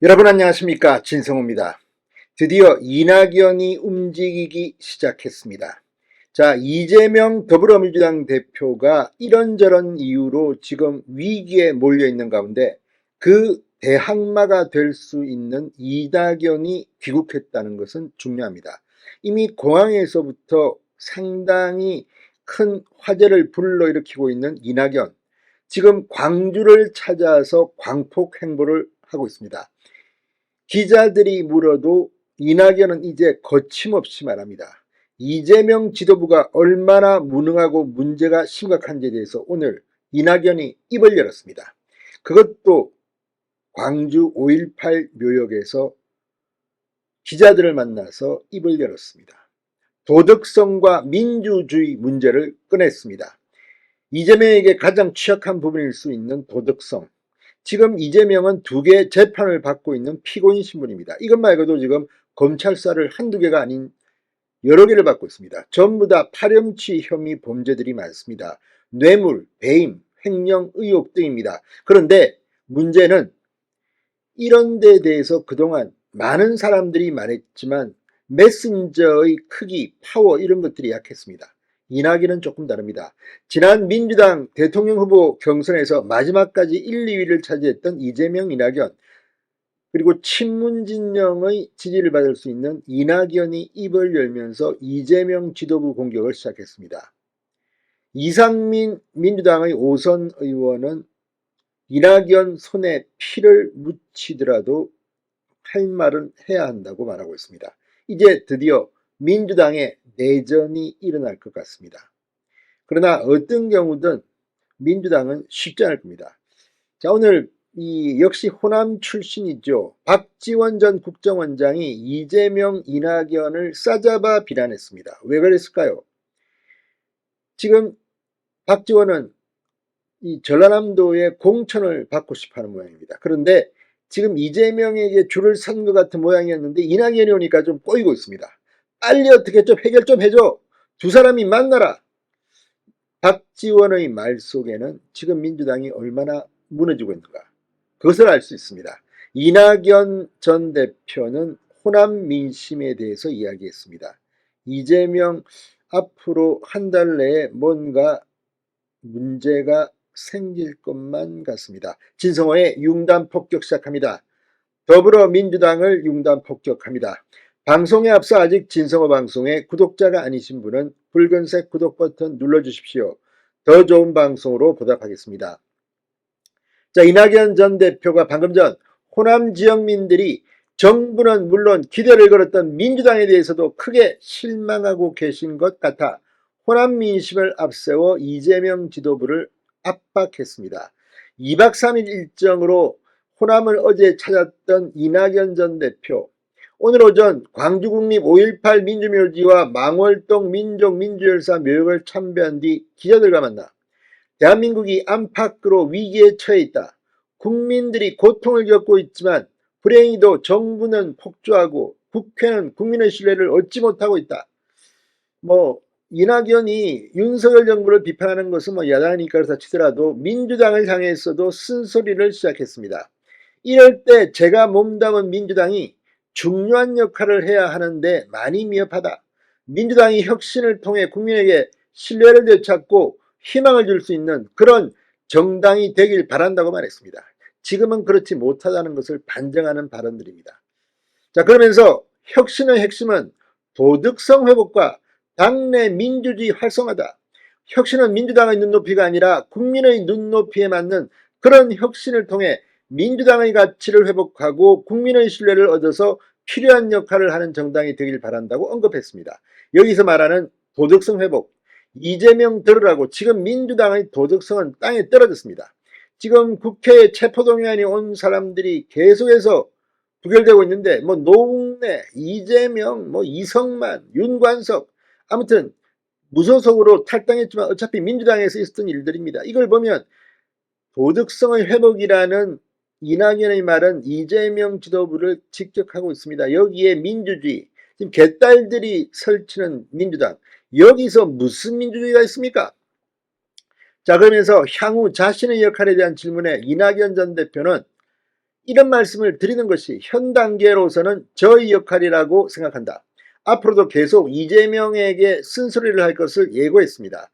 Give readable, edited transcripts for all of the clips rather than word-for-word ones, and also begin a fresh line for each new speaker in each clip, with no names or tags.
여러분 안녕하십니까, 진성호입니다. 드디어 이낙연이 움직이기 시작했습니다. 자, 이재명 더불어민주당 대표가 이런저런 이유로 지금 위기에 몰려 있는 가운데 그 대항마가 될 수 있는 이낙연이 귀국했다는 것은 중요합니다. 이미 공항에서부터 상당히 큰 화제를 불러일으키고 있는 이낙연, 지금 광주를 찾아서 광폭 행보를 하고 있습니다. 기자들이 물어도 이낙연은 이제 거침없이 말합니다. 이재명 지도부가 얼마나 무능하고 문제가 심각한지에 대해서 오늘 이낙연이 입을 열었습니다. 그것도 광주 5.18 묘역에서 기자들을 만나서 입을 열었습니다. 도덕성과 민주주의 문제를 꺼냈습니다. 이재명에게 가장 취약한 부분일 수 있는 도덕성. 지금 이재명은 2개 재판을 받고 있는 피고인 신분입니다. 이것 말고도 지금 검찰사를 한두 개가 아닌 여러 개를 받고 있습니다. 전부 다 파렴치 혐의 범죄들이 많습니다. 뇌물, 배임, 횡령 의혹 등입니다. 그런데 문제는 이런 데 대해서 그동안 많은 사람들이 말했지만 메신저의 크기, 파워 이런 것들이 약했습니다. 이낙연은 조금 다릅니다. 지난 민주당 대통령 후보 경선에서 마지막까지 1, 2위를 차지했던 이재명, 이낙연, 그리고 친문진영의 지지를 받을 수 있는 이낙연이 입을 열면서 이재명 지도부 공격을 시작했습니다. 이상민 민주당의 5선 의원은 이낙연 손에 피를 묻히더라도 할 말은 해야 한다고 말하고 있습니다. 이제 드디어 민주당의 내전이 일어날 것 같습니다. 그러나 어떤 경우든 민주당은 쉽지 않을 겁니다. 자, 오늘 역시 호남 출신이죠. 박지원 전 국정원장이 이재명, 이낙연을 싸잡아 비난했습니다. 왜 그랬을까요? 지금 박지원은 이 전라남도의 공천을 받고 싶어하는 모양입니다. 그런데 지금 이재명에게 줄을 선 것 같은 모양이었는데 이낙연이 오니까 좀 꼬이고 있습니다. 빨리 어떻게 좀 해결 좀 해줘. 두 사람이 만나라. 박지원의 말 속에는 지금 민주당이 얼마나 무너지고 있는가, 그것을 알 수 있습니다. 이낙연 전 대표는 호남 민심에 대해서 이야기했습니다. 이재명 앞으로 한 달 내에 뭔가 문제가 생길 것만 같습니다. 진성호의 융단 폭격 시작합니다. 더불어민주당을 융단 폭격합니다. 방송에 앞서 아직 진성호 방송의 구독자가 아니신 분은 붉은색 구독 버튼 눌러주십시오. 더 좋은 방송으로 보답하겠습니다. 자, 이낙연 전 대표가 방금 전 호남 지역민들이 정부는 물론 기대를 걸었던 민주당에 대해서도 크게 실망하고 계신 것 같아 호남 민심을 앞세워 이재명 지도부를 압박했습니다. 2박 3일 일정으로 호남을 어제 찾았던 이낙연 전 대표, 오늘 오전 광주국립 5.18 민주묘지와 망월동 민족민주열사 묘역을 참배한 뒤 기자들과 만나 대한민국이 안팎으로 위기에 처해 있다. 국민들이 고통을 겪고 있지만 불행히도 정부는 폭주하고 국회는 국민의 신뢰를 얻지 못하고 있다. 이낙연이 윤석열 정부를 비판하는 것은 야당이니까 그렇다 치더라도 민주당을 향해서도 쓴소리를 시작했습니다. 이럴 때 제가 몸담은 민주당이 중요한 역할을 해야 하는데 많이 미흡하다. 민주당이 혁신을 통해 국민에게 신뢰를 되찾고 희망을 줄 수 있는 그런 정당이 되길 바란다고 말했습니다. 지금은 그렇지 못하다는 것을 반증하는 발언들입니다. 자, 그러면서 혁신의 핵심은 도덕성 회복과 당내 민주주의 활성화다. 혁신은 민주당의 눈높이가 아니라 국민의 눈높이에 맞는 그런 혁신을 통해 민주당의 가치를 회복하고 국민의 신뢰를 얻어서 필요한 역할을 하는 정당이 되길 바란다고 언급했습니다. 여기서 말하는 도덕성 회복, 이재명 들으라고 지금 민주당의 도덕성은 땅에 떨어졌습니다. 지금 국회에 체포동의안이 온 사람들이 계속해서 부결되고 있는데 노웅래, 이재명, 이성만, 윤관석, 아무튼 무소속으로 탈당했지만 어차피 민주당에서 있었던 일들입니다. 이걸 보면 도덕성의 회복이라는 이낙연의 말은 이재명 지도부를 직격하고 있습니다. 여기에 민주주의, 지금 개딸들이 설치는 민주당, 여기서 무슨 민주주의가 있습니까? 자, 그러면서 향후 자신의 역할에 대한 질문에 이낙연 전 대표는 이런 말씀을 드리는 것이 현 단계로서는 저의 역할이라고 생각한다. 앞으로도 계속 이재명에게 쓴소리를 할 것을 예고했습니다.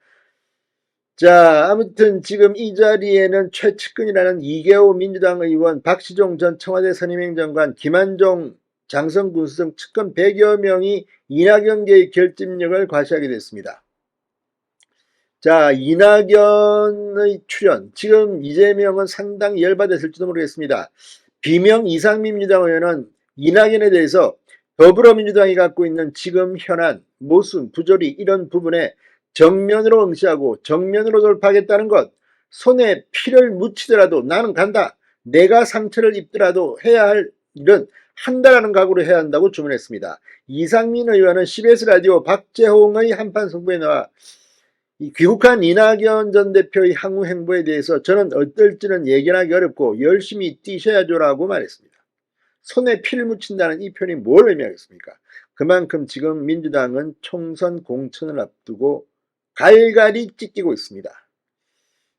자, 아무튼 지금 이 자리에는 최측근이라는 이계호 민주당 의원, 박시종 전 청와대 선임행정관, 김한종 장성군수등 측근 100여 명이 이낙연계의 결집력을 과시하게 됐습니다. 자, 이낙연의 출연, 지금 이재명은 상당히 열받았을지도 모르겠습니다. 비명 이상민 민주당 의원은 이낙연에 대해서 더불어민주당이 갖고 있는 지금 현안, 모순, 부조리 이런 부분에 정면으로 응시하고 정면으로 돌파하겠다는 것, 손에 피를 묻히더라도 나는 간다. 내가 상처를 입더라도 해야 할 일은 한다라는 각오로 해야 한다고 주문했습니다. 이상민 의원은 CBS 라디오 박재홍의 한판 승부에 나와 이 귀국한 이낙연 전 대표의 향후 행보에 대해서 저는 어떨지는 예견하기 어렵고 열심히 뛰셔야죠라고 말했습니다. 손에 피를 묻힌다는 이 표현이 뭘 의미하겠습니까? 그만큼 지금 민주당은 총선 공천을 앞두고 갈갈이 찢기고 있습니다.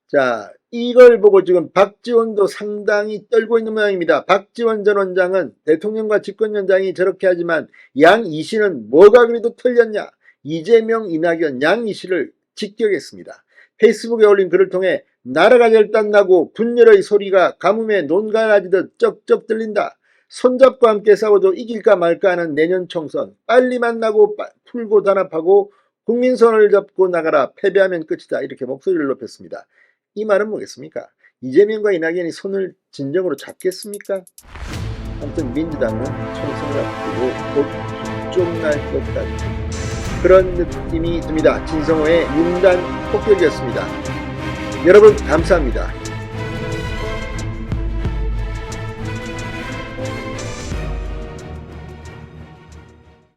자, 이걸 보고 지금 박지원도 상당히 떨고 있는 모양입니다. 박지원 전 원장은 대통령과 집권위원장이 저렇게 하지만 양이씨는 뭐가 그래도 틀렸냐? 이재명, 이낙연, 양이씨를 직격했습니다. 페이스북에 올린 글을 통해 나라가 결단나고 분열의 소리가 가뭄에 논가라지듯 쩍쩍 들린다. 손잡고 함께 싸워도 이길까 말까 하는 내년 총선 빨리 만나고 풀고 단합하고 국민 손을 잡고 나가라. 패배하면 끝이다. 이렇게 목소리를 높였습니다. 이 말은 뭐겠습니까? 이재명과 이낙연이 손을 진정으로 잡겠습니까? 아무튼 민주당은 총선을 앞두고 곧 족날 것 같은 그런 느낌이 듭니다. 진성호의 윤단 폭격이었습니다. 여러분 감사합니다.